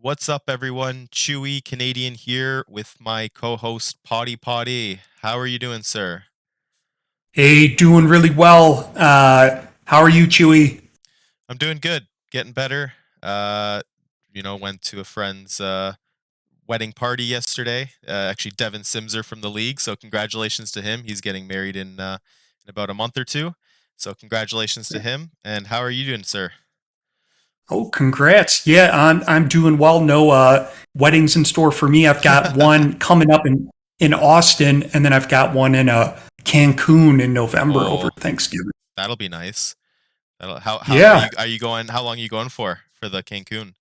What's up, everyone? Chewy Canadian here with my co-host Potty Potty. How are you doing, sir? Hey, doing really well. How are you, Chewy? I'm doing good, getting better. Went to a friend's wedding party yesterday. Actually, Devin Simser from the league, so congratulations to him. He's getting married in about a month or two. So congratulations to him. And how are you doing, sir? Oh, congrats. Yeah, I'm doing well. No weddings in store for me. I've got one coming up in Austin, and then I've got one in Cancun in November over Oh, Thanksgiving. that'll be nice. How Yeah, are you going? How long are you going for the Cancun?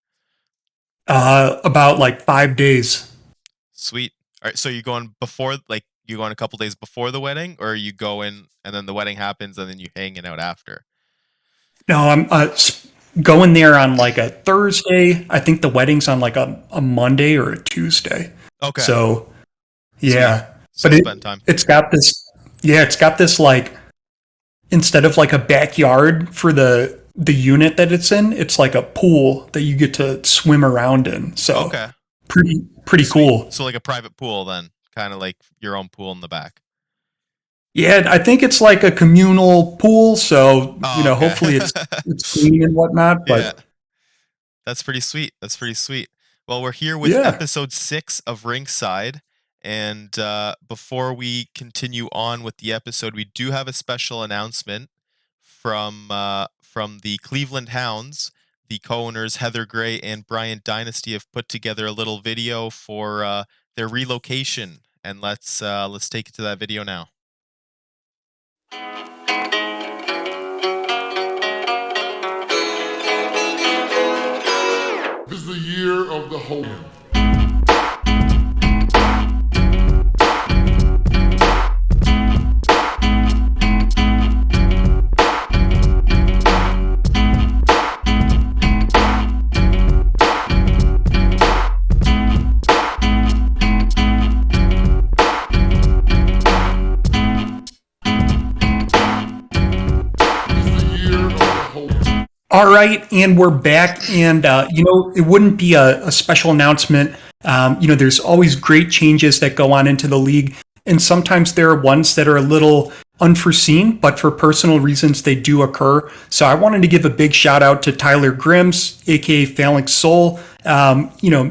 about like 5 days. Sweet. All right, so you going before, like, you going a couple days before the wedding, or you go in and then the wedding happens and then you hanging out after? No, I'm going there on like a Thursday. I think the wedding's on like a Monday or a Tuesday. Okay, So sweet. yeah, So but spend time. it's got this. Yeah, it's got this like instead of like a backyard for the unit that it's in, it's like a pool that you get to swim around in. So Okay, pretty sweet. cool. So like a private pool then, kind of like your own pool in the back. Yeah, I think it's like a communal pool, so Oh, okay. hopefully it's clean and whatnot. Yeah, But that's pretty sweet. That's pretty sweet. Well, we're here with yeah, episode 6 of Rinkside. And before we continue on with the episode, we do have a special announcement from the Cleveland Hounds. The co-owners Heather Gray and Brian Dynasty have put together a little video for their relocation, and let's take it to that video now. This is the year of the Hogan. This is the year of the Hogan. all right, and we're back. And it wouldn't be a special announcement. There's always great changes that go on into the league, and sometimes there are ones that are a little unforeseen, but for personal reasons they do occur. So I wanted to give a big shout out to Tyler Grims, aka Phalanx Soul.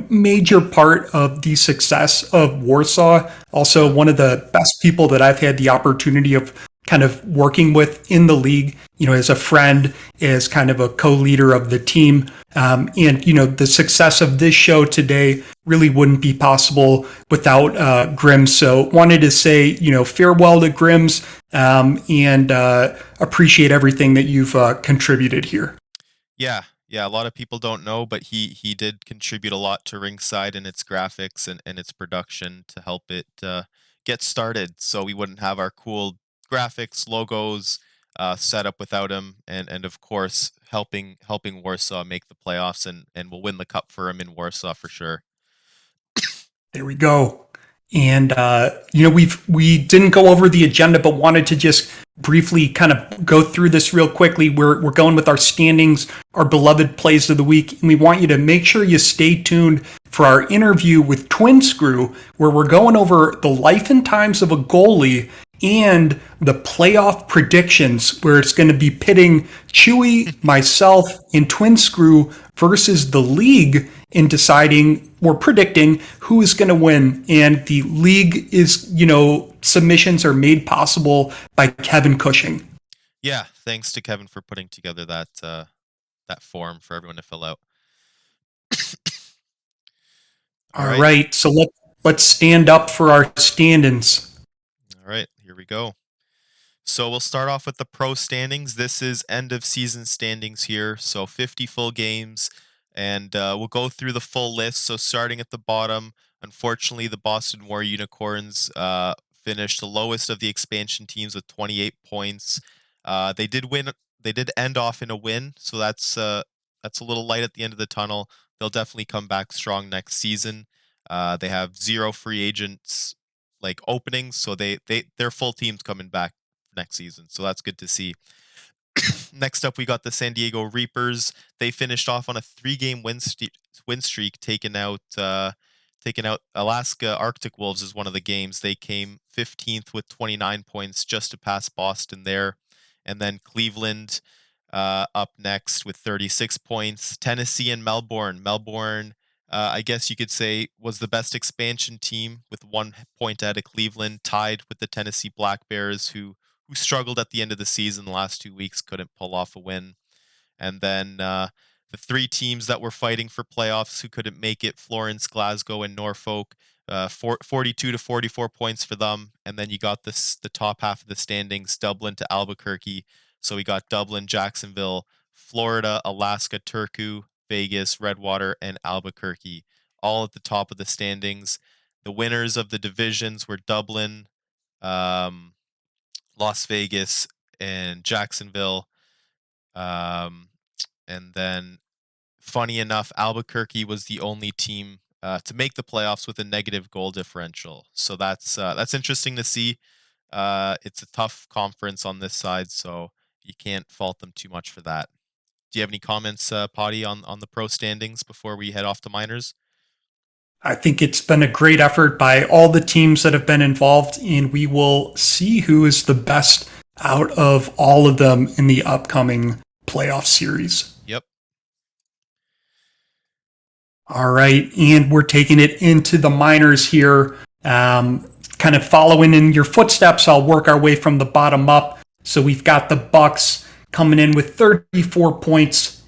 Major part of the success of Warsaw. Also, one of the best people that I've had the opportunity of kind of working with in the league, as a friend, as kind of a co-leader of the team. The success of this show today really wouldn't be possible without Grims. So wanted to say, farewell to Grims, and appreciate everything that you've contributed here. Yeah, yeah. A lot of people don't know, but he did contribute a lot to Ringside and its graphics and its production to help it get started. So we wouldn't have our cool graphics, logos set up without him, and of course helping Warsaw make the playoffs, and we'll win the cup for him in Warsaw for sure. There we go. And we didn't go over the agenda, but wanted to just briefly kind of go through this real quickly. We're going with our standings, our beloved plays of the week, and we want you to make sure you stay tuned for our interview with Twinscrew, where we're going over the life and times of a goalie and the playoff predictions, where it's going to be pitting Chewy, myself, and Twinscrew versus the league in deciding or predicting who is going to win. And the league is, submissions are made possible by Kevin Cushing. Yeah, thanks to Kevin for putting together that form for everyone to fill out. All right, so let's stand up for our stand-ins. All right, here we go. So we'll start off with the pro standings. This is end of season standings here. So 50 full games, and we'll go through the full list. So starting at the bottom, unfortunately, the Boston War Unicorns finished the lowest of the expansion teams with 28 points. They did win. They did end off in a win, so that's a little light at the end of the tunnel. They'll definitely come back strong next season. They have 0 free agents like openings, so their full team's coming back next season. So that's good to see. Next up, we got the San Diego Reapers. They finished off on a 3-game win streak, taking out Alaska Arctic Wolves is one of the games. They came 15th with 29 points, just to pass Boston there, and then Cleveland up next with 36 points. Tennessee and Melbourne. Melbourne, I guess you could say, was the best expansion team with 1 point out of Cleveland, tied with the Tennessee Black Bears, who struggled at the end of the season. The last 2 weeks couldn't pull off a win. And then the 3 teams that were fighting for playoffs who couldn't make it: Florence, Glasgow, and Norfolk. 42 to 44 points for them. And then you got the top half of the standings: Dublin to Albuquerque. So we got Dublin, Jacksonville, Florida, Alaska, Turku, Vegas, Redwater, and Albuquerque, all at the top of the standings. The winners of the divisions were Dublin, Las Vegas, and Jacksonville. And then, funny enough, Albuquerque was the only team to make the playoffs with a negative goal differential. So that's interesting to see. It's a tough conference on this side, so you can't fault them too much for that. Do you have any comments, Potty, on the pro standings before we head off to minors? I think it's been a great effort by all the teams that have been involved, and we will see who is the best out of all of them in the upcoming playoff series. Yep. All right, and we're taking it into the minors here. Kind of following in your footsteps, I'll work our way from the bottom up. So we've got the Bucks coming in with 34 points.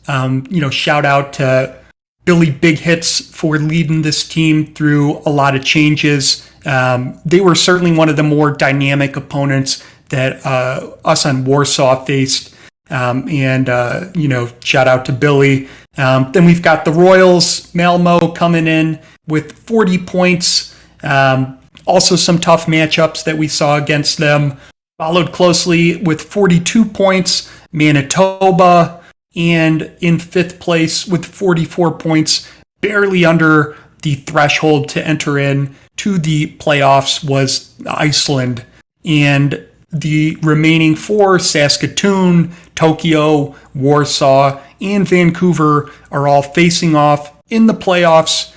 Shout out to Billy Big Hits for leading this team through a lot of changes. They were certainly one of the more dynamic opponents that us on Warsaw faced. Shout out to Billy. Then we've got the Royals, Malmo, coming in with 40 points. Also some tough matchups that we saw against them. Followed closely with 42 points, Manitoba, and in 5th place with 44 points, barely under the threshold to enter in to the playoffs, was Iceland. And the remaining 4, Saskatoon, Tokyo, Warsaw, and Vancouver, are all facing off in the playoffs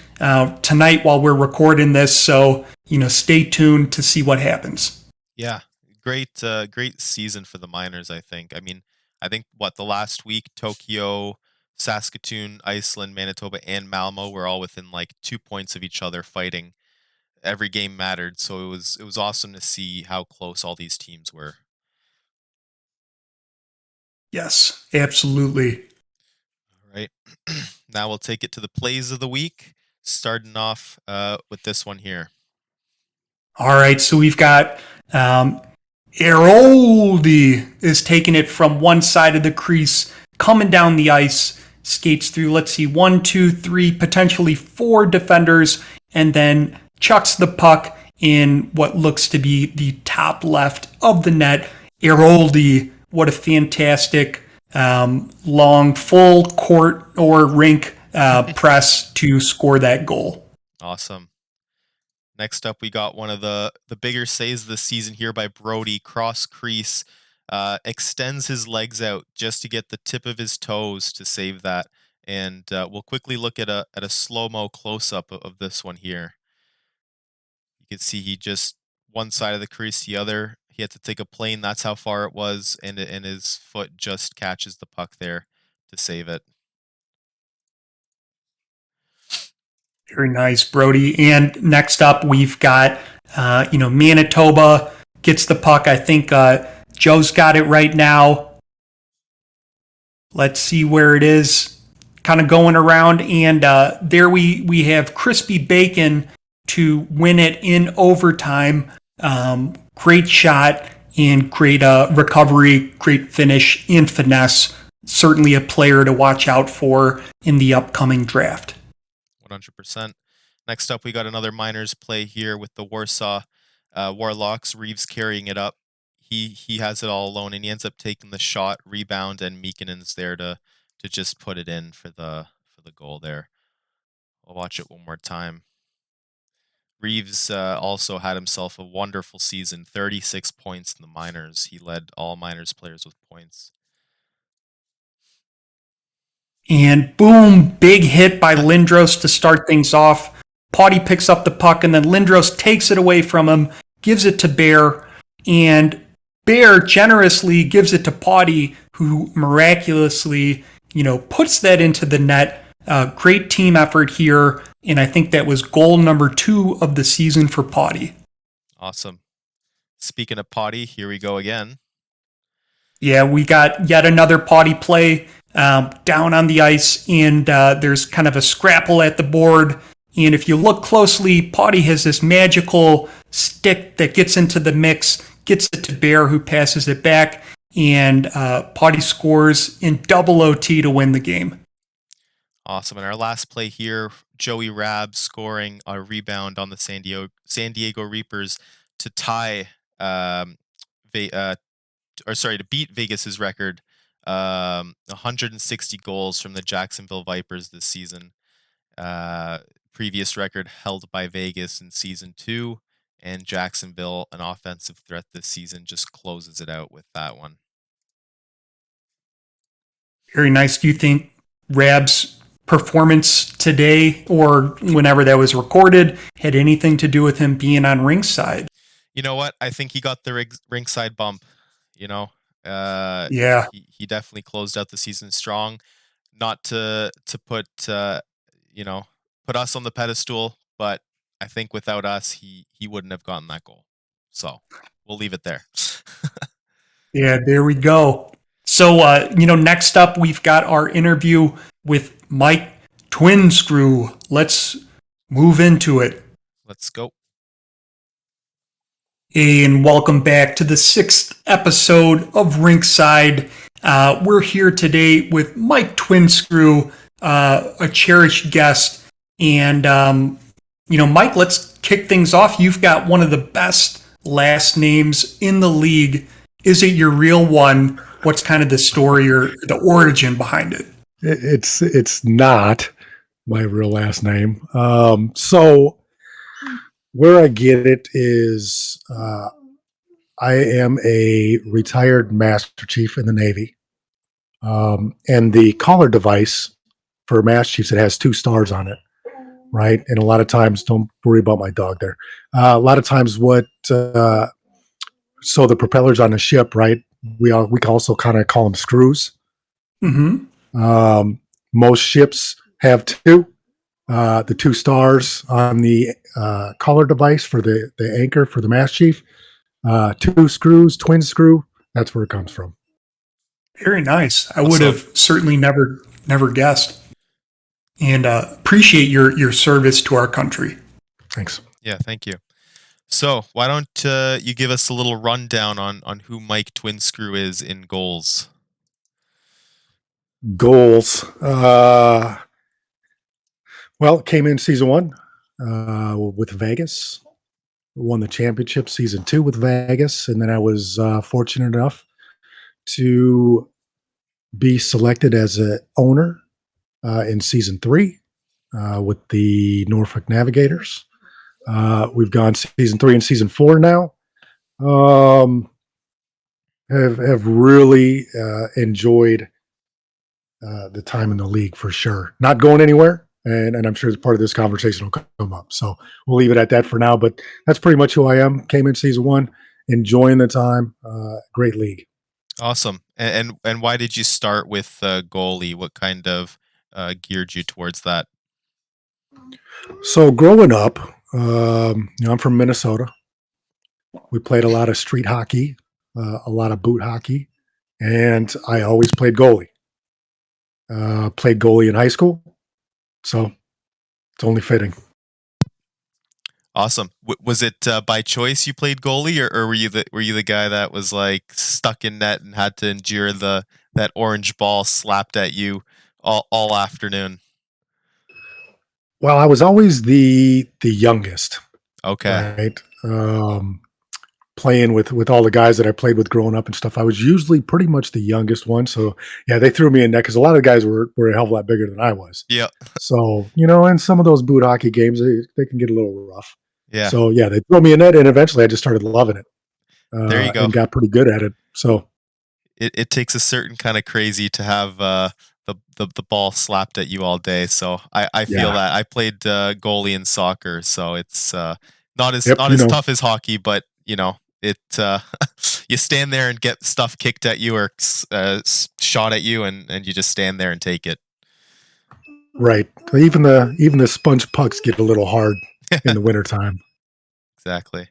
tonight while we're recording this. So, stay tuned to see what happens. Yeah, great season for the minors, I think. I mean, the last week, Tokyo, Saskatoon, Iceland, Manitoba, and Malmo were all within like 2 points of each other, fighting. Every game mattered, so it was awesome to see how close all these teams were. Yes, absolutely. All right. Now we'll take it to the plays of the week, starting off with this one here. All right, so we've got Eroldi is taking it from one side of the crease, coming down the ice, skates through, 1, 2, 3, potentially 4 defenders, and then chucks the puck in what looks to be the top left of the net. Eroldi, what a fantastic long full court or rink press to score that goal. Awesome. Next up, we got one of the bigger saves of the season here by Brody. Cross crease, extends his legs out just to get the tip of his toes to save that. And we'll quickly look at a slow-mo close-up of this one here. You can see he just one side of the crease, the other. He had to take a plane. That's how far it was, and his foot just catches the puck there to save it. Very nice, Brody. And next up, we've got, Manitoba gets the puck. I think Joe's got it right now. Let's see where it is. Kind of going around. And there we have Crispy Bacon to win it in overtime. Great shot and great recovery, great finish and finesse. Certainly a player to watch out for in the upcoming draft. 100%. Next up, we got another minors play here with the Warsaw Warlocks. Reeves carrying it up. He has it all alone, and he ends up taking the shot, rebound, and Meekinen's there to just put it in for the goal there. I'll watch it one more time. Reeves also had himself a wonderful season, 36 points in the minors. He led all minors players with points. And boom, big hit by Lindros to start things off. Potty picks up the puck, and then Lindros takes it away from him, gives it to Bear, and Bear generously gives it to Potty, who miraculously, puts that into the net. Great team effort here, and I think that was goal number 2 of the season for Potty. Awesome. Speaking of Potty, here we go again. Yeah, we got yet another Potty play down on the ice, and there's kind of a scrapple at the board. And if you look closely, Potty has this magical stick that gets into the mix, gets it to Bear, who passes it back, and Potty scores in double OT to win the game. Awesome. And our last play here, Joey Rabb scoring a rebound on the San Diego Reapers to tie, to beat Vegas's record, 160 goals from the Jacksonville Vipers this season. Previous record held by Vegas in season 2, and Jacksonville, an offensive threat this season, just closes it out with that one. Very nice. Do you think Rab's performance today, or whenever that was recorded, had anything to do with him being on Rinkside? You know what? I think he got the Rinkside bump. Yeah. He definitely closed out the season strong. Not to put put us on the pedestal, but I think without us, he wouldn't have gotten that goal. So we'll leave it there. Yeah, there we go. So, next up, we've got our interview with Mike Twinscrew. Let's move into it. Let's go. And welcome back to the 6th episode of Rinkside. We're here today with Mike Twinscrew, a cherished guest. And, Mike, let's kick things off. You've got one of the best last names in the league. Is it your real one? What's kind of the story or the origin behind it? It's not my real last name. So where I get it is I am a retired Master Chief in the Navy. And the collar device for Master Chiefs, it has 2 stars on it, right? And a lot of times, don't worry about my dog there. A lot of times so the propellers on the ship, right? We can also kind of call them screws. Mm-hmm. Most ships have 2. The 2 stars on the collar device for the anchor for the Master Chief. 2 screws, twin screw. That's where it comes from. Very nice. I would have certainly never guessed. And appreciate your service to our country. Thanks. Yeah, thank you. So why don't you give us a little rundown on who Mike Twinscrew is in goals? Goals. Well, came in season 1 with Vegas. Won the championship season 2 with Vegas. And then I was fortunate enough to be selected as an owner in season 3 with the Norfolk Navigators. We've gone season 3 and season 4 now. Have really enjoyed the time in the league for sure. Not going anywhere, and I'm sure as part of this conversation will come up. So we'll leave it at that for now. But that's pretty much who I am. Came in season 1, enjoying the time. Great league. Awesome. And why did you start with goalie? What kind of geared you towards that? So growing up, I'm from Minnesota. We played a lot of street hockey, a lot of boot hockey, and I always played goalie. Played goalie in high school, so it's only fitting. Awesome. Was it by choice you played goalie, or were you the guy that was like stuck in net and had to endure that orange ball slapped at you all afternoon? Well, I was always the youngest. Okay. Right. Playing with all the guys that I played with growing up and stuff, I was usually pretty much the youngest one. So yeah, they threw me in that because a lot of the guys were a hell of a lot bigger than I was. Yeah. So, in some of those boot hockey games, they can get a little rough. Yeah. So yeah, they throw me in it, and eventually I just started loving it. There you go. And got pretty good at it. So It takes a certain kind of crazy to have the ball slapped at you all day. So I feel yeah, that. I played goalie in soccer, so it's not as yep, not you as know, tough as hockey, but it you stand there and get stuff kicked at you or shot at you, and you just stand there and take it. right. Even the sponge pucks get a little hard in the wintertime. Exactly.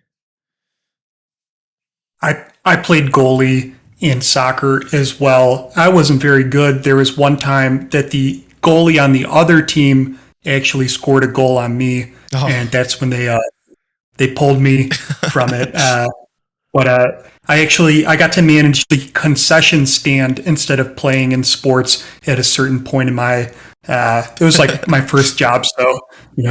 I played goalie in soccer as well. I wasn't very good. There was one time that the goalie on the other team actually scored a goal on me, Oh. and that's when they pulled me from it. But I got to manage the concession stand instead of playing in sports at a certain point in my. It was like my first job, so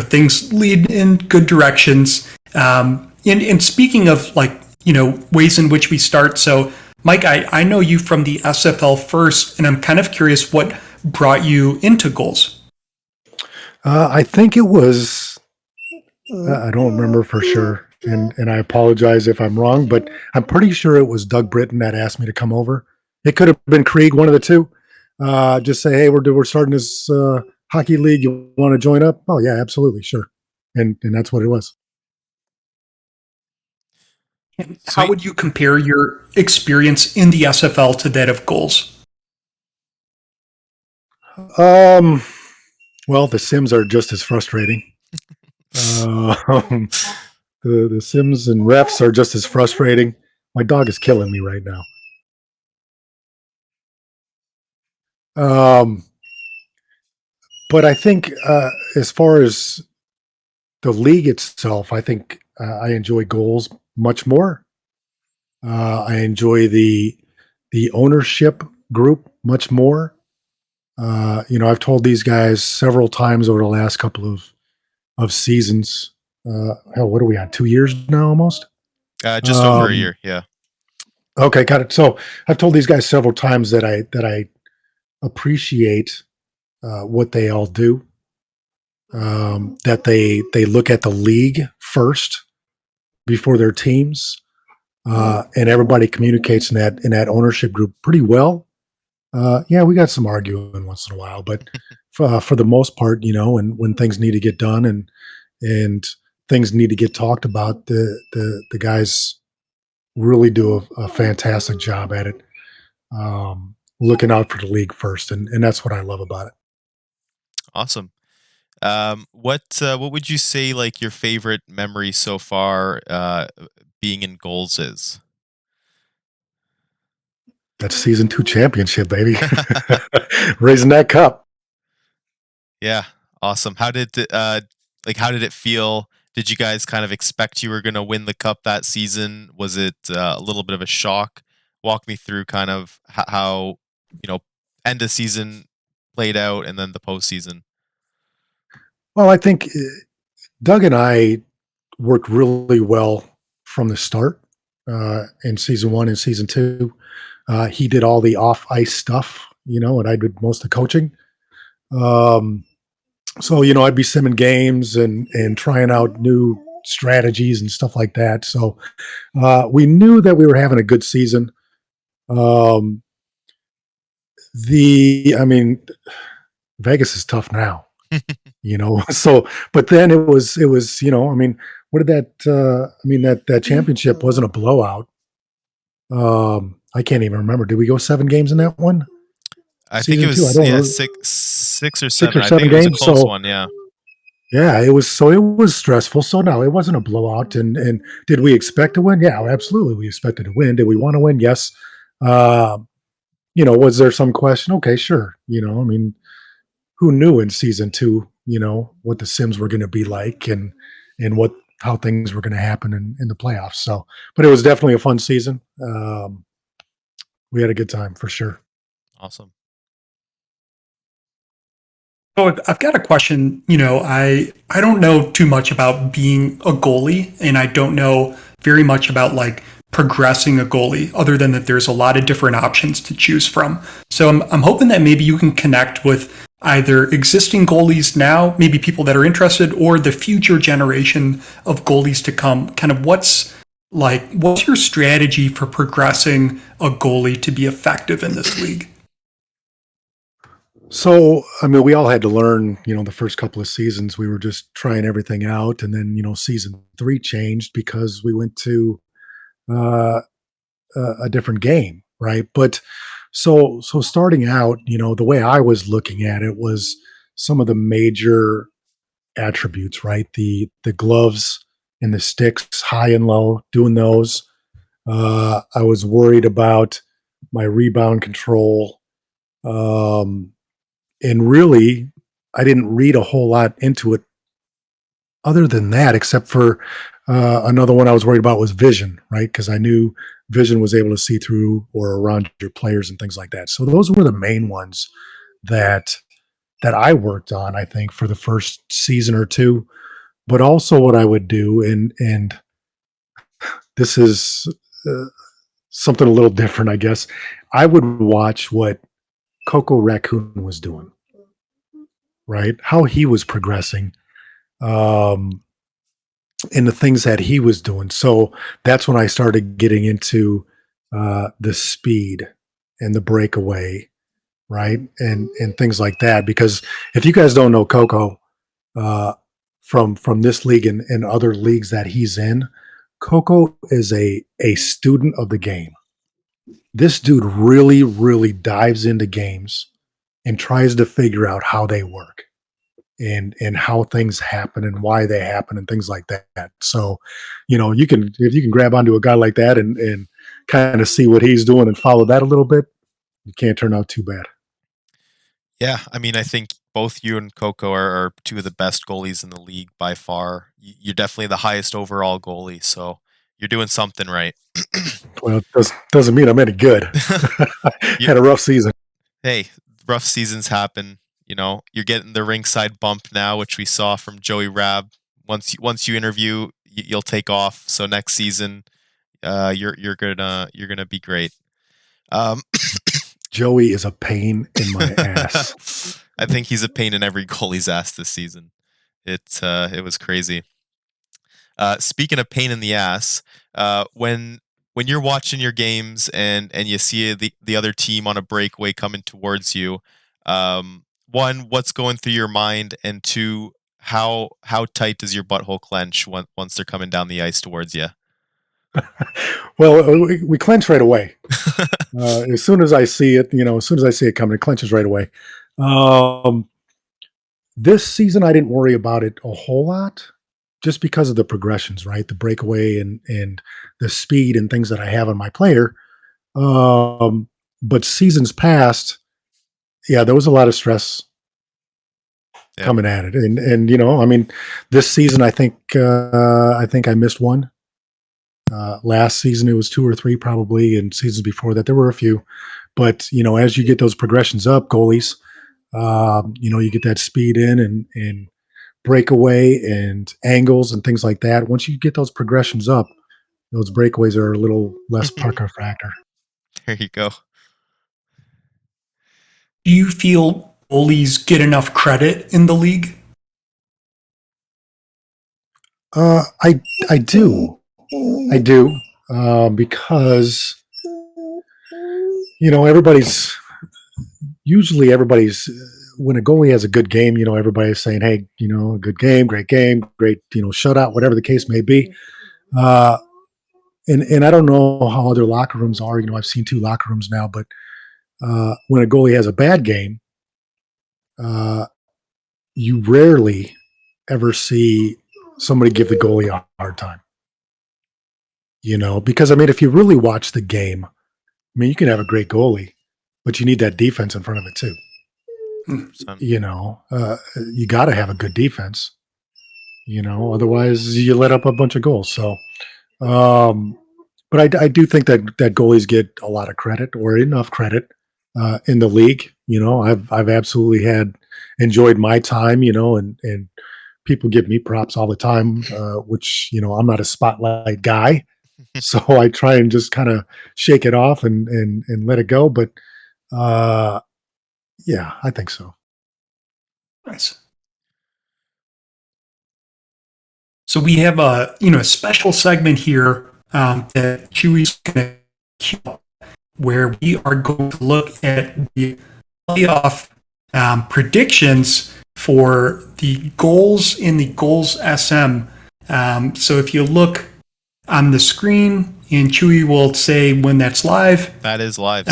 things lead in good directions. And speaking of like ways in which we start, so Mike, I know you from the SFL first, and I'm kind of curious what brought you into goals. I think it was. I don't remember for sure, and I apologize if I'm wrong, but I'm pretty sure it was Doug Britton that asked me to come over. It could have been Krieg, one of the two. Just say, hey, we're starting this hockey league. You want to join up? Oh yeah, absolutely, sure. And that's what it was. And how Sweet. would you compare your experience in the SFL to that of goals? Well, the Sims are just as frustrating. The Sims and refs are just as frustrating. My dog is killing me right now. But I think as far as the league itself, I think I enjoy goals much more. I enjoy the ownership group much more. I've told these guys several times over the last couple of seasons. Hell, what are we on? 2 years now, almost. Just over a year. Yeah. Okay, got it. So I've told these guys several times that I appreciate what they all do. That they look at the league first before their teams, and everybody communicates in that ownership group pretty well. Yeah, we got some arguing once in a while, but for the most part, when things need to get done and things need to get talked about, the guys really do a fantastic job at it, looking out for the league first, and that's what I love about it. Awesome. What would you say like your favorite memory so far being in goals is? That's season 2 championship, baby. Raising that cup. Yeah, awesome. How did it feel? Did you guys kind of expect you were going to win the cup that season? Was it a little bit of a shock? Walk me through kind of how end of season played out and then the postseason. Well, I think Doug and I worked really well from the start in season 1 and season 2. He did all the off ice stuff, and I did most of the coaching. So I'd be simming games and trying out new strategies and stuff like that. So we knew that we were having a good season. Vegas is tough now, So, but then it was. What did that championship wasn't a blowout. I can't even remember. Did we go 7 games in that one? I think it was six or seven. I 7 think it was a games. close So one. Yeah. yeah, it was. So it was stressful. So no, it wasn't a blowout. And did we expect to win? Yeah, absolutely. We expected to win. Did we want to win? Yes. Was there some question? Okay, sure. Who knew in season 2, what the Sims were going to be like and how things were going to happen in the playoffs. So, but it was definitely a fun season. We had a good time for sure. Awesome. So I've got a question. I don't know too much about being a goalie, and I don't know very much about like progressing a goalie, other than that there's a lot of different options to choose from. So I'm hoping that maybe you can connect with either existing goalies now, maybe people that are interested, or the future generation of goalies to come? Kind of what's your strategy for progressing a goalie to be effective in this league? So, I mean, we all had to learn, the first couple of seasons, we were just trying everything out. And then, season 3 changed because we went to uh, a different game, right? But so starting out, the way I was looking at it was some of the major attributes, right? The gloves and the sticks, high and low, doing those. I was worried about my rebound control. And really, I didn't read a whole lot into it other than that, except for another one I was worried about was vision, right? Because I knew vision was able to see through or around your players and things like that. So those were the main ones that I worked on, I think, for the first season or two. But also, what I would do, and this is something a little different, I guess. I would watch what Coco Raccoon was doing, right? How he was progressing, um, and the things that he was doing. So that's when I started getting into the speed and the breakaway, right, and things like that. Because if you guys don't know Coco uh, from this league and other leagues that he's in, Coco is a student of the game. This dude really, really dives into games and tries to figure out how they work and how things happen and why they happen and things like that. So, you can if you can grab onto a guy like that and kind of see what he's doing and follow that a little bit, you can't turn out too bad. Yeah, I mean, I think both you and Coco are two of the best goalies in the league by far. You're definitely the highest overall goalie, so you're doing something right. Well, it doesn't mean I'm any good. You, Had a rough season. hey, rough seasons happen. You're getting the Rinkside bump now, which we saw from Joey Rab. Once you interview, you'll take off. So next season, you're gonna be great. Um, Joey is a pain in my ass. I think he's a pain in every goalie's ass this season. It was crazy. Speaking of pain in the ass, when you're watching your games and you see the other team on a breakaway coming towards you, one, what's going through your mind, and two, how tight does your butthole clench once they're coming down the ice towards you? Well, we clench right away. As soon as I see it, as soon as I see it coming, it clenches right away. Um, this season, I didn't worry about it a whole lot, just because of the progressions, right? The breakaway and the speed and things that I have on my player. Um, but seasons past, yeah, there was a lot of stress Yeah. coming at it, and I mean, this season, I think I missed one. Last season, it was two or three probably, and seasons before that, there were a few. But as you get those progressions up, goalies, you get that speed in and breakaway and angles and things like that. Once you get those progressions up, those breakaways are a little less pucker factor. There you go. Do you feel goalies get enough credit in the league? I do, because everybody's everybody's when a goalie has a good game, everybody's saying, "Hey, good game, great, shutout, whatever the case may be." Uh, and I don't know how other locker rooms are. I've seen two locker rooms now, but when a goalie has a bad game, uh, you rarely ever see somebody give the goalie a hard time. Because I mean, if you really watch the game, I mean, you can have a great goalie, but you need that defense in front of it too. 100%. You got to have a good defense. Otherwise you let up a bunch of goals. So, but I do think that goalies get a lot of credit or enough credit in the league. I've absolutely enjoyed my time. And people give me props all the time, which I'm not a spotlight guy, so I try and just kind of shake it off and let it go. But yeah, I think so. Nice. So we have a special segment here that Chewy's going to cue up, where we are going to look at the playoff predictions for the goals in the Goals SM. So if you look on the screen, and Chewy will say when that's live. That is live.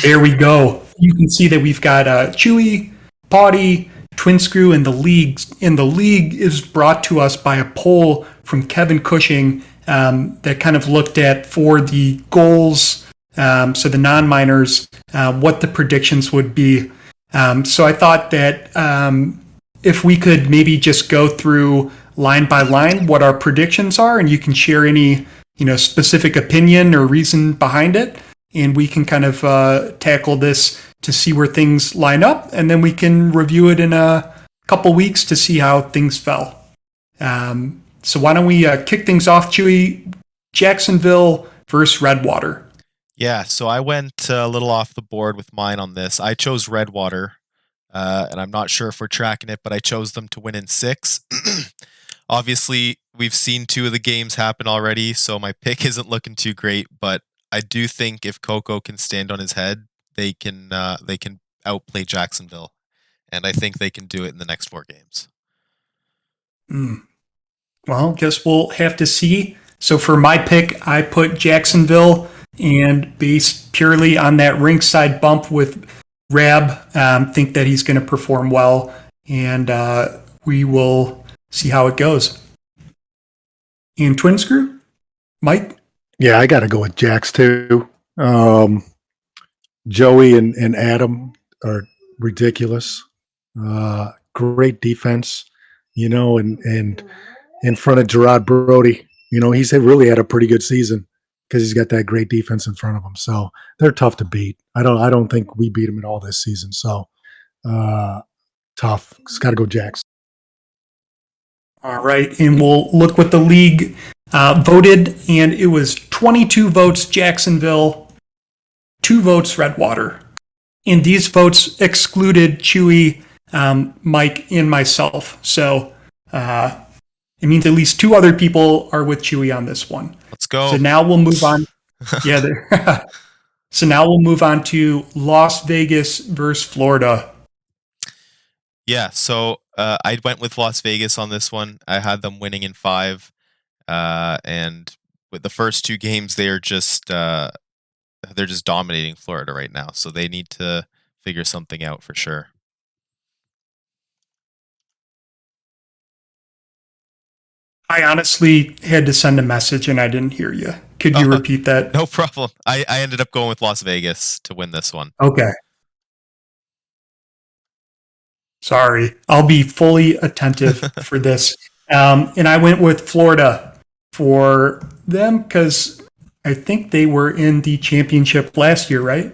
There we go. You can see that we've got Chewy, Potty, Twinscrew, and the league. And the league is brought to us by a poll from Kevin Cushing that kind of looked at for the goals, so the non-minors, what the predictions would be. So I thought that if we could maybe just go through line by line what our predictions are, and you can share any specific opinion or reason behind it, and we can kind of tackle this to see where things line up, and then we can review it in a couple weeks to see how things fell. So why don't we kick things off, Chewy? Jacksonville versus Redwater. Yeah, so I went a little off the board with mine on this. I chose Redwater, and I'm not sure if we're tracking it, but I chose them to win in 6. Obviously, we've seen 2 of the games happen already, so my pick isn't looking too great, but I do think if Coco can stand on his head, they can outplay Jacksonville, and I think they can do it in the next 4 games. Well, guess we'll have to see. So for my pick, I put Jacksonville, and based purely on that Rinkside bump with Rab, think that he's going to perform well, and we will see how it goes. And Twinscrew? Mike? Yeah, I got to go with Jax too. Joey and Adam are ridiculous. Great defense, and in front of Gerard Brody, he's really had a pretty good season because he's got that great defense in front of him. So they're tough to beat. I don't think we beat them at all this season. So tough. It's got to go Jax. All right, and we'll look what the league voted, and it was 22 votes Jacksonville, 2 votes Redwater. And these votes excluded Chewy, Mike, and myself. So it means at least 2 other people are with Chewy on this one. Let's go. So now we'll move on. So now we'll move on to Las Vegas versus Florida. Yeah, so I went with Las Vegas on this one. I had them winning in 5, and with the first 2 games, they're just dominating Florida right now. So they need to figure something out for sure. I honestly had to send a message and I didn't hear you. Could you repeat that? No problem. I ended up going with Las Vegas to win this one. Okay. Sorry. I'll be fully attentive for this. And I went with Florida for them because I think they were in the championship last year, right?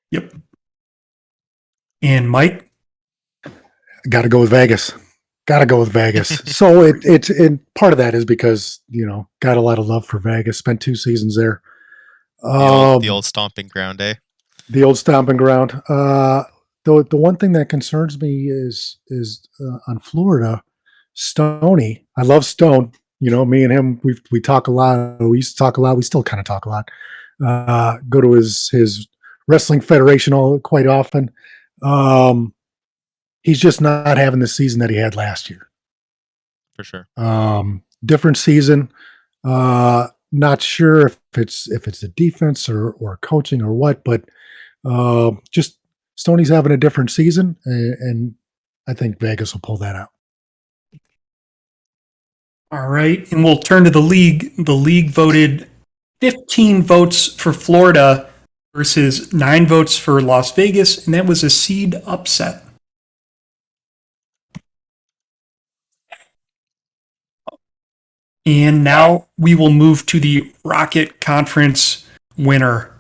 Yep. And Mike? Got to go with Vegas. So it's part of that is because, got a lot of love for Vegas. Spent 2 seasons there. The old stomping ground, eh? The old stomping ground. The one thing that concerns me is on Florida, Stoney. I love Stone. Me and him, we talk a lot. We used to talk a lot. We still kind of talk a lot. Go to his wrestling federation quite often. He's just not having the season that he had last year. For sure. Different season. Not sure if it's the defense or coaching or what, but just Stoney's having a different season, and I think Vegas will pull that out. All right, and we'll turn to the league. The league voted 15 votes for Florida versus 9 votes for Las Vegas, and that was a seed upset. And now we will move to the Rocket Conference winner.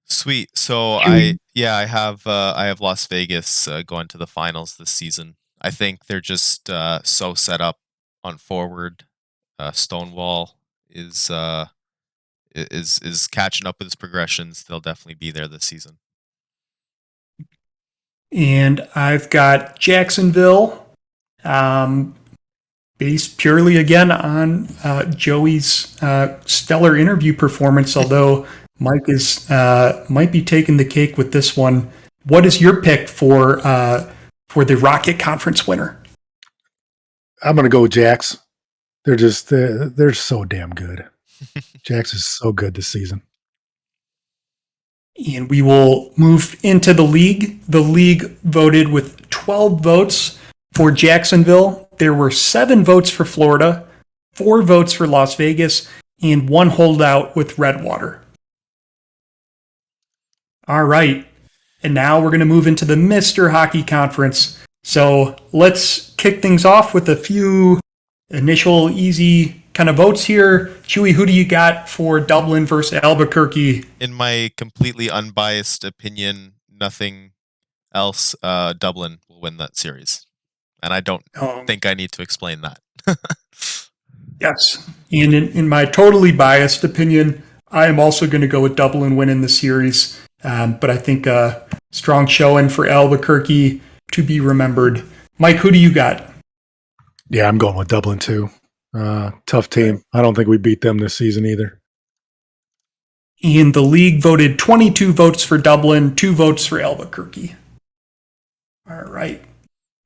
Sweet. So I have Las Vegas going to the finals this season. I think they're just so set up on forward. Stonewall is is catching up with his progressions, they'll definitely be there this season. And I've got Jacksonville, based purely again on Joey's stellar interview performance. Although Mike is might be taking the cake with this one. What is your pick for the Rocket Conference winner? I'm going to go with Jax. They're so damn good. Jax is so good this season. And we will move into the league. The league voted with 12 votes for Jacksonville. There were 7 votes for Florida, 4 votes for Las Vegas, and 1 holdout with Redwater. All right. And now we're going to move into the Mr. Hockey Conference. So let's kick things off with a few initial easy kind of votes here. Chewy, who do you got for Dublin versus Albuquerque? In my completely unbiased opinion, nothing else, Dublin will win that series. And I don't think I need to explain that. Yes. And in my totally biased opinion, I am also going to go with Dublin winning the series. But I think a strong showing for Albuquerque to be remembered. Mike, who do you got? Yeah, I'm going with Dublin too. Tough team. I don't think we beat them this season either. And the league voted 22 votes for Dublin, 2 votes for Albuquerque. All right.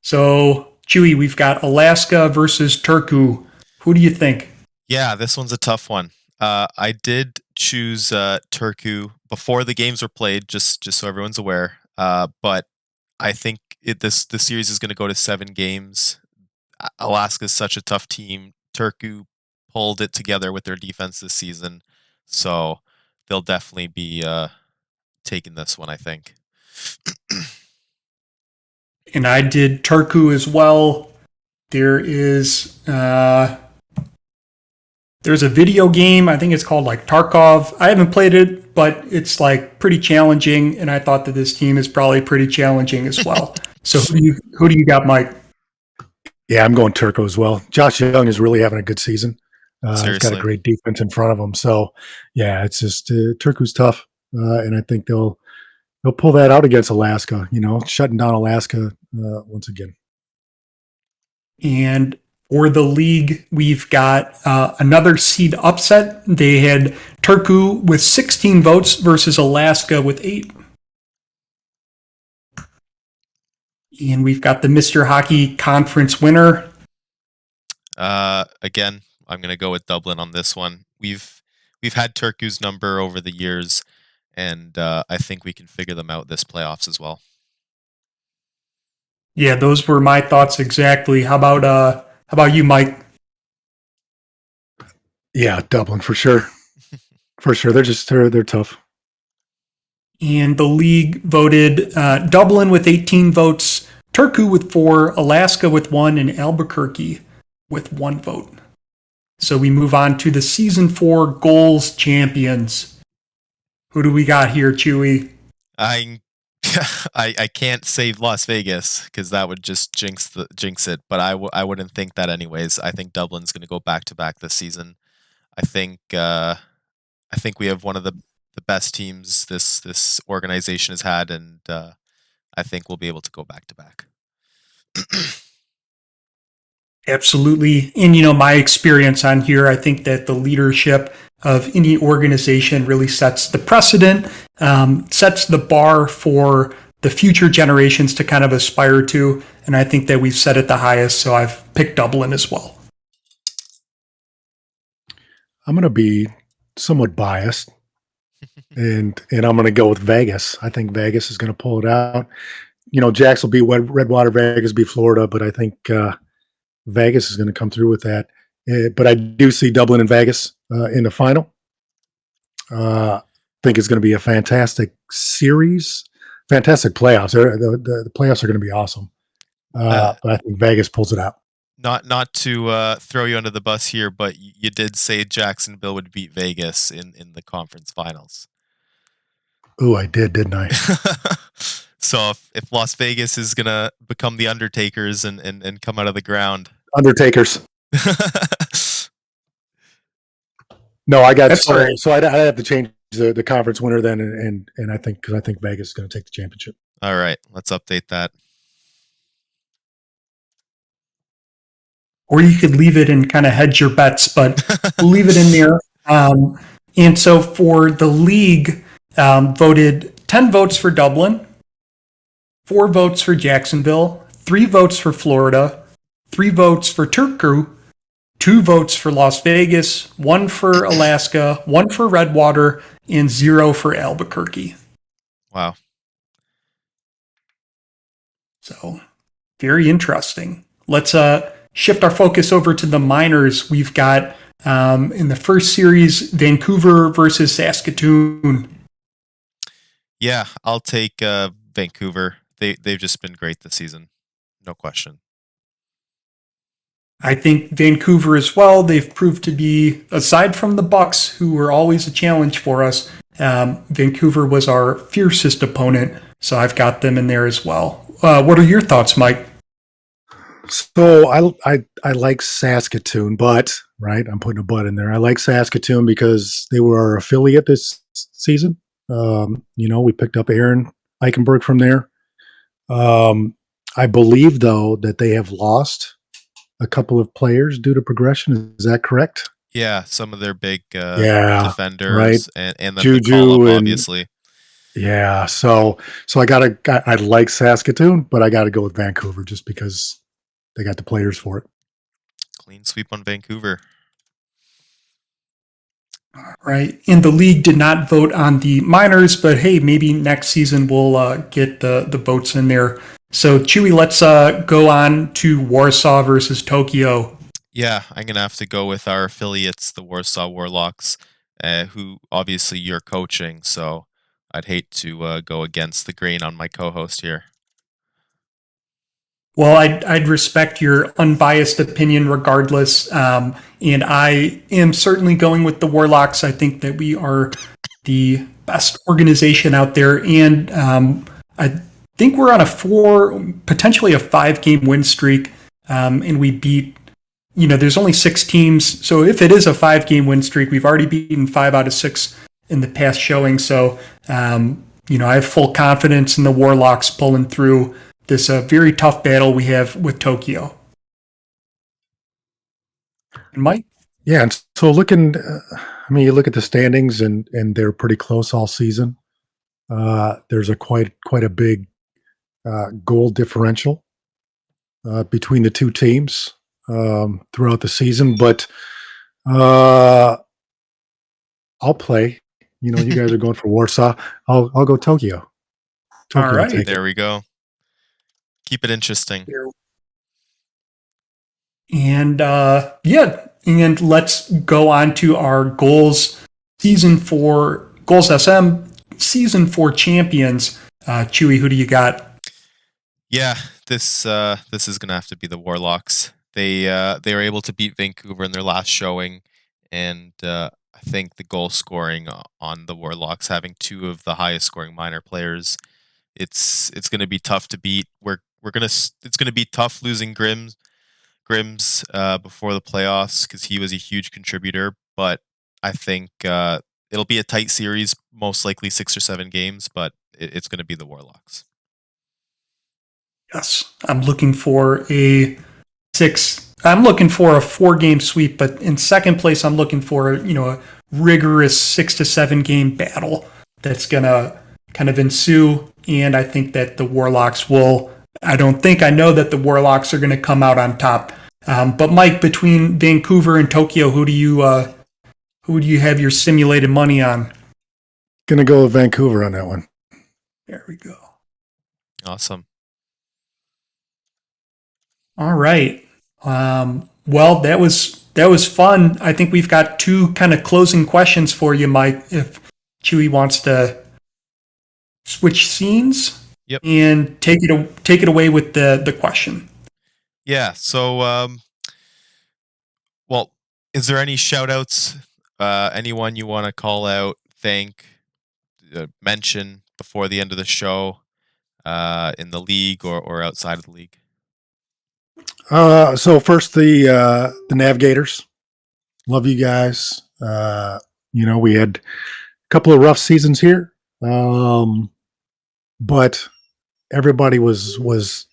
So, Chewy, we've got Alaska versus Turku. Who do you think? Yeah, this one's a tough one. I did choose Turku before the games were played, just so everyone's aware. But I think the series is going to go to 7 games. Alaska's such a tough team. Turku pulled it together with their defense this season, so they'll definitely be taking this one, I think. And I did Turku as well. There's a video game. I think it's called like Tarkov. I haven't played it, but it's like pretty challenging, and I thought that this team is probably pretty challenging as well. So who do you got, Mike? Yeah, I'm going Turku as well. Josh Young is really having a good season. He's got a great defense in front of him. So, yeah, it's just Turku's tough, and I think they'll pull that out against Alaska. Shutting down Alaska once again. And for the league, we've got another seed upset. They had Turku with 16 votes versus Alaska with 8. And we've got the Mr. Hockey Conference winner. Again, I'm going to go with Dublin on this one. We've had Turku's number over the years, and I think we can figure them out this playoffs as well. Yeah, those were my thoughts exactly. How about you, Mike? Yeah, Dublin for sure. For sure. They're tough. And the league voted Dublin with 18 votes, Turku with 4, Alaska with 1, and Albuquerque with 1 vote. So we move on to the Season 4 Goals Champions. Who do we got here, Chewy? I can't say Las Vegas because that would just jinx it. But I wouldn't think that anyways. I think Dublin's going to go back to back this season. I think we have one of the best teams this organization has had, and I think we'll be able to go back to back. Absolutely. And, my experience on here, I think that the leadership of any organization really sets the precedent, sets the bar for the future generations to kind of aspire to. And I think that we've set it the highest. So I've picked Dublin as well. I'm going to be somewhat biased, and I'm going to go with Vegas. I think Vegas is going to pull it out. Jax will be Redwater, Vegas be Florida, but I think Vegas is going to come through with that. But I do see Dublin and Vegas in the final. I think it's going to be a fantastic series, fantastic playoffs. The playoffs are going to be awesome. But I think Vegas pulls it out. Not to throw you under the bus here, but you did say Jacksonville would beat Vegas in the conference finals. Oh, I did, didn't I? So if Las Vegas is going to become the Undertakers and come out of the ground. Undertakers. No, I got That's all right. so I'd have to change the conference winner then, and I think because I think Vegas is going to take the championship. All right, let's update that. Or you could leave it and kind of hedge your bets, but we'll leave it in there. And so for the league, voted 10 votes for Dublin, 4 votes for Jacksonville, 3 votes for Florida, 3 votes for Turku, 2 votes for Las Vegas, 1 for Alaska, 1 for Redwater, and 0 for Albuquerque. Wow. So very interesting. Let's shift our focus over to the minors. We've got in the first series, Vancouver versus Saskatoon. Yeah, I'll take Vancouver. They've just been great this season. No question. I think Vancouver as well. They've proved to be, aside from the Bucks, who were always a challenge for us, Vancouver was our fiercest opponent, so I've got them in there as well. What are your thoughts, Mike? So I like Saskatoon, but right, I'm putting a but in there. I like Saskatoon because they were our affiliate this season. We picked up Aaron Eichenberg from there. I believe though that they have lost a couple of players due to progression. Is that correct? Yeah, some of their big right. defenders and then the Juju call-up, and- obviously. Yeah, so I like Saskatoon, but I gotta go with Vancouver just because they got the players for it. Clean sweep on Vancouver. Right. And the league did not vote on the minors, but hey, maybe next season we'll get the votes in there. So, Chewy, let's go on to Warsaw versus Tokyo. Yeah, I'm going to have to go with our affiliates, the Warsaw Warlocks, who obviously you're coaching, so I'd hate to go against the grain on my co-host here. Well, I'd respect your unbiased opinion regardless. And I am certainly going with the Warlocks. I think that we are the best organization out there. And I think we're on potentially a 5-game win streak. And we beat, there's only 6 teams. So if it is a 5-game win streak, we've already beaten 5 out of 6 in the past showing. So, I have full confidence in the Warlocks pulling through this very tough battle we have with Tokyo. And Mike? Yeah, and so you look at the standings and they're pretty close all season. There's quite a big goal differential between the two teams throughout the season, but I'll play. You guys are going for Warsaw. I'll go Tokyo. All right. There we go. Keep it interesting. And and let's go on to our goals SM season 4 champions. Chewy, who do you got? Yeah, this is gonna have to be the Warlocks. They were able to beat Vancouver in their last showing, and I think the goal scoring on the Warlocks, having 2 of the highest scoring minor players, it's gonna be tough to beat. It's gonna be tough losing Grims before the playoffs because he was a huge contributor. But I think it'll be a tight series, most likely 6 or 7 games. But it's gonna be the Warlocks. Yes, I'm looking for a 4-game sweep, but in second place, I'm looking for a rigorous 6 to 7 game battle that's gonna kind of ensue. And I think that the Warlocks will. I know that the Warlocks are going to come out on top. But Mike, between Vancouver and Tokyo, who do you have your simulated money on? Gonna go with Vancouver on that one. There we go. Awesome. All right. Well, that was fun. I think we've got 2 kind of closing questions for you, Mike. If Chewy wants to switch scenes. Yep. And take it away with the question. Yeah. So, well, is there any shout outs? Anyone you want to call out, thank, mention before the end of the show in the league or outside of the league? So first the Navigators. Love you guys. We had a couple of rough seasons here, but everybody was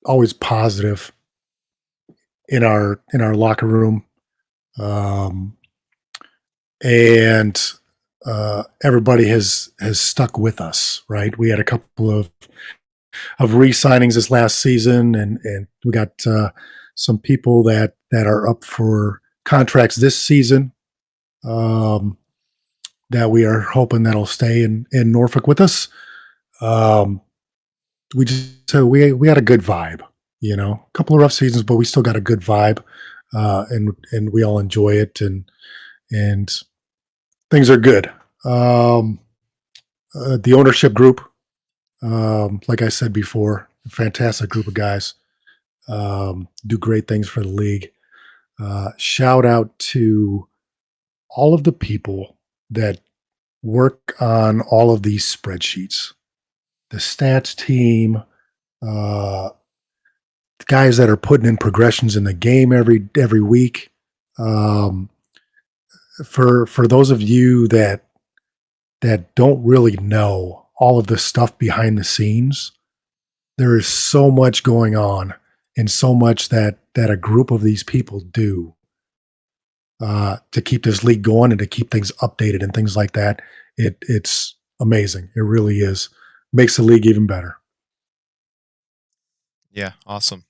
always positive in our locker room, um, and everybody has stuck with us. Right, we had a couple of re-signings this last season, and we got some people that are up for contracts this season. Um, that we are hoping that'll stay in Norfolk with us. Um, we had a good vibe, a couple of rough seasons, but we still got a good vibe, and we all enjoy it, and things are good. The ownership group, like I said before, a fantastic group of guys, do great things for the league. Shout out to all of the people that work on all of these spreadsheets, the stats team, uh, the guys that are putting in progressions in the game every week. Um, for those of you that don't really know all of the stuff behind the scenes, there is so much going on and so much that a group of these people do to keep this league going and to keep things updated and things like that. It's amazing. It really is. Makes the league even better. Yeah, awesome.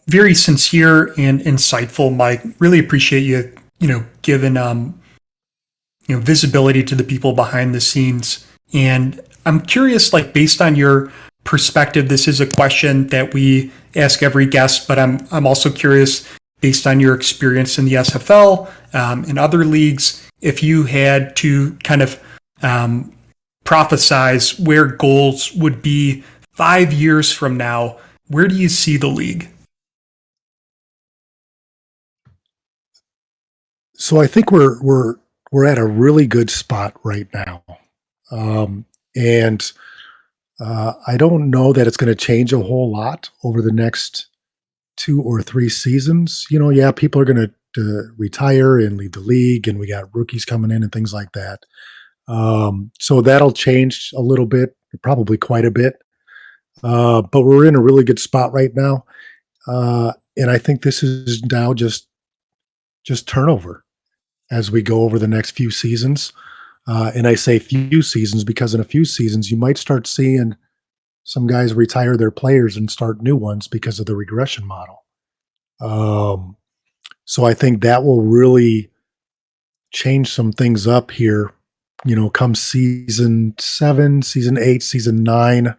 Very sincere and insightful, Mike. Really appreciate you, giving visibility to the people behind the scenes. And I'm curious, like based on your perspective, this is a question that we ask every guest, but I'm also curious, based on your experience in the SFL and other leagues, if you had to kind of prophesize where goals would be 5 years from now, where do you see the league? So I think we're at a really good spot right now, and I don't know that it's going to change a whole lot over the next 2 or 3 seasons. Yeah, people are going to retire and leave the league, and we got rookies coming in and things like that. So that'll change a little bit, probably quite a bit. But we're in a really good spot right now, and I think this is now just turnover as we go over the next few seasons. And I say few seasons because in a few seasons you might start seeing some guys retire their players and start new ones because of the regression model. So I think that will really change some things up here. Come season 7, season 8, season 9,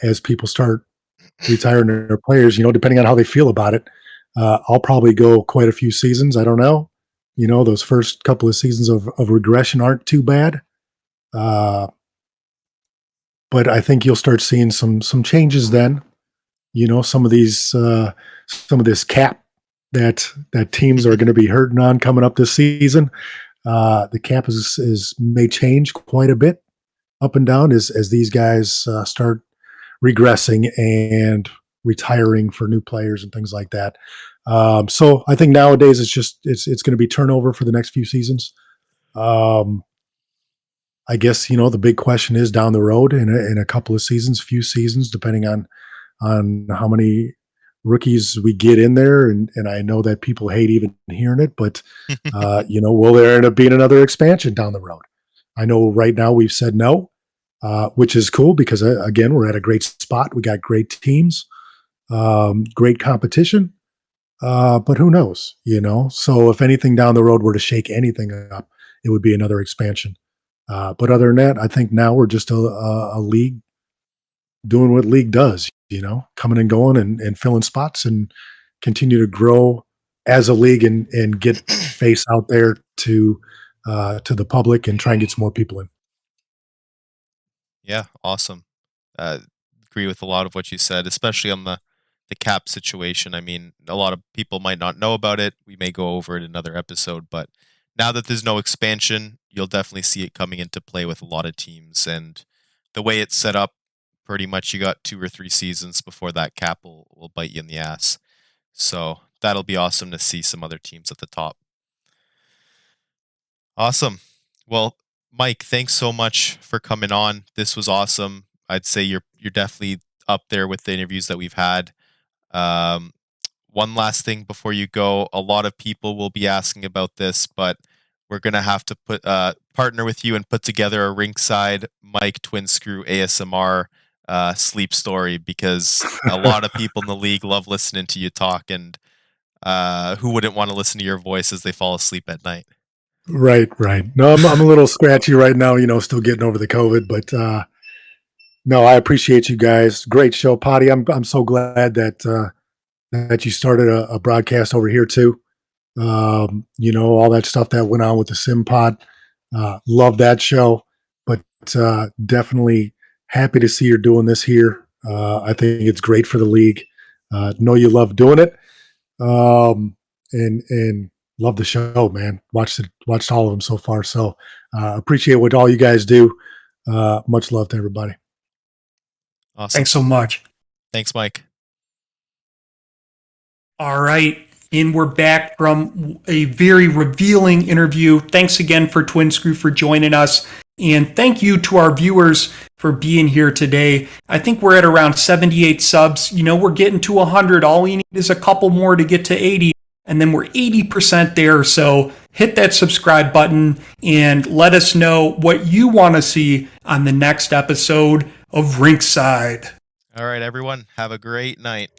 as people start retiring their players. Depending on how they feel about it, I'll probably go quite a few seasons. I don't know. Those first couple of seasons of regression aren't too bad. But I think you'll start seeing some changes then. Some of this cap that teams are going to be hurting on coming up this season. The cap is may change quite a bit up and down as these guys start regressing and retiring for new players and things like that. So I think nowadays it's going to be turnover for the next few seasons. I guess the big question is down the road in a couple of seasons, few seasons, depending on how many rookies we get in there, and I know that people hate even hearing it, but will there end up being another expansion down the road? I know right now we've said no, which is cool because again we're at a great spot. We got great teams, great competition. But who knows, So if anything down the road were to shake anything up, it would be another expansion. But other than that, I think now we're just a league doing what league does, coming and going and filling spots and continue to grow as a league and get face out there to the public and try and get some more people in. Yeah, awesome. Agree with a lot of what you said, especially on the cap situation. I mean, a lot of people might not know about it. We may go over it in another episode, but now that there's no expansion, you'll definitely see it coming into play with a lot of teams. And the way it's set up, pretty much you got 2 or 3 seasons before that cap will bite you in the ass. So that'll be awesome to see some other teams at the top. Awesome. Well, Mike, thanks so much for coming on. This was awesome. I'd say you're definitely up there with the interviews that we've had. Um, one last thing before you go, a lot of people will be asking about this, but we're gonna have to put partner with you and put together a Rinkside Mike Twinscrew ASMR sleep story, because a lot of people in the league love listening to you talk, and who wouldn't want to listen to your voice as they fall asleep at night? Right, right. No, I'm a little scratchy right now, still getting over the COVID, but no, I appreciate you guys. Great show, Potty. I'm so glad that you started a broadcast over here too. All that stuff that went on with the Sim Pod. Love that show, but definitely happy to see you're doing this here. I think it's great for the league. Know you love doing it, and love the show, man. Watched all of them so far. So appreciate what all you guys do. Much love to everybody. Awesome. Thanks so much. Thanks, Mike. All right. And we're back from a very revealing interview. Thanks again for Twinscrew for joining us. And thank you to our viewers for being here today. I think we're at around 78 subs. We're getting to 100. All we need is a couple more to get to 80. And then we're 80% there. So hit that subscribe button and let us know what you want to see on the next episode of Rinkside. All right, everyone. Have a great night.